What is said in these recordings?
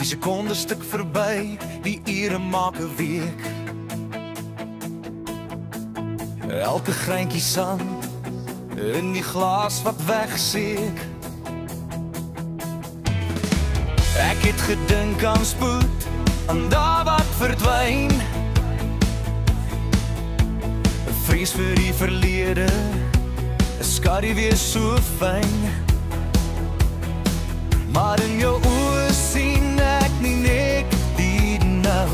Die sekonde stuk verby, die ure maak 'n week. Elke greintjie sand in die glas wat wegseek. Ek het gedink aan spoed, aan daar wat verdwyn. 'n Vrees vir die verlede, 'n skadu weer so fyn. Maar in jou oë sien ek nie net die nou,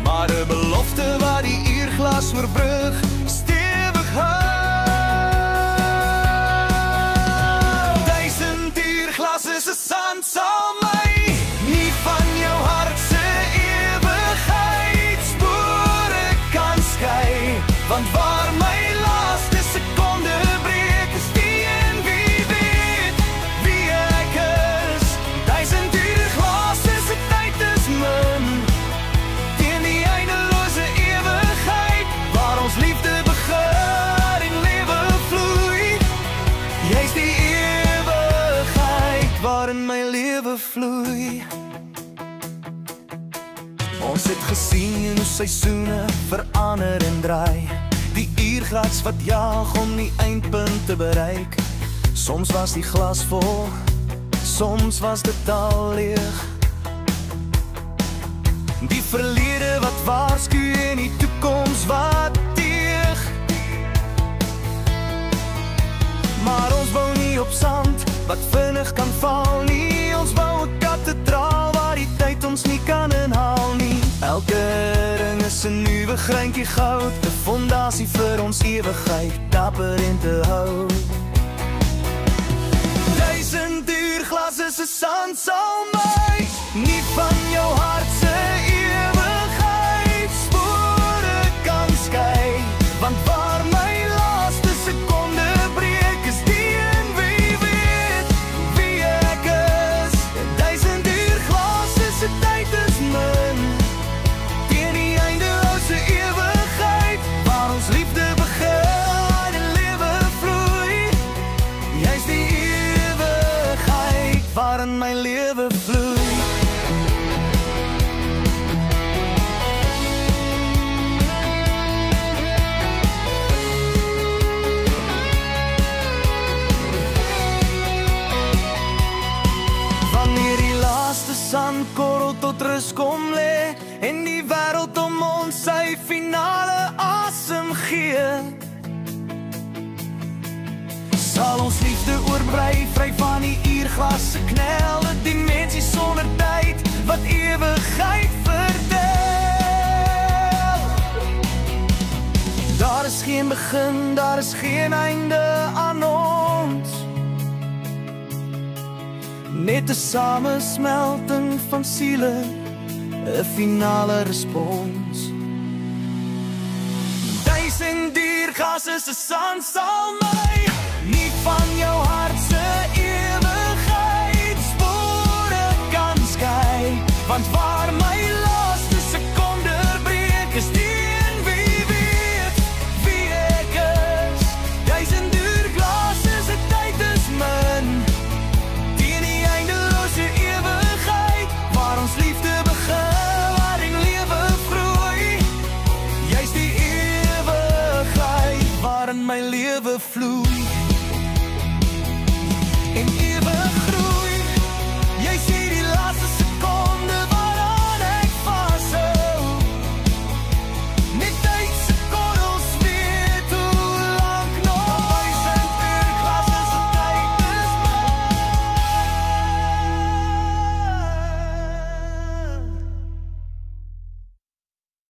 maar 'n belofte wat die uurglas oorbrug stewig hou. 1000 uurglas is 'n sand sal my nie van jou hart se ewigheidsspore kan skei, want waar my laaste sekonde breek is die en wie weet wie ek is. 1000 uurglas is 'n tyd is min, teen die eindelose ewigheid, waar ons liefde begin en lewe vloei. Jy's die ewigheid waarin my lewe vloei. Ons het gesien hoe seisoene verander en draai, die uurglas wat jaag om die eindpunt te bereik. Soms was die glas vol, soms was dit al leeg. Die verlede wat waarsku en die toekoms wat teeg. Maar ons bou nie op sand wat vinnig kan val nie. Ons bou 'n kathedraal waar die tyd ons nie kan inhaal nie. Elke ring is 'n nuwe greintjie goud, 'n fondasie vir ons ewigheid, dapper en te hou. 1000 uurglas is 'n sand sal my nie van jou hart se ewigheidsspore kan skei, want waar my laaste sekonde breek is die en wie weet wie ek is. 1000 uurglas is 'n tyd is min, teen die eindelose ewigheid, waar ons liefde begin en lewe vloei. Jy's die ewigheid waarin my lewe vloei. Wanneer die laaste sandkorrel tot rus kom lê en die wêreld om ons sy finale asem gee, sal ons liefde oorbrei, vry van die uurglas se knel, 'n dimensie sonder tyd wat ewigheid verdeel. Daar is geen begin, daar is geen einde aan ons, net 'n samesmelting van siele, 'n finale respons. 1000 uurglas is 'n sand sal my nie van jou hart se ewigheidsspore kan skei, want waar my laaste sekonde breek is die en wie weet wie ek is. 1000 uurglas is 'n tyd is min, teen die eindelose ewigheid, waar ons liefde begin, waarin lewe vloei. Jy's die ewigheid waarin my lewe vloei. En ewigheid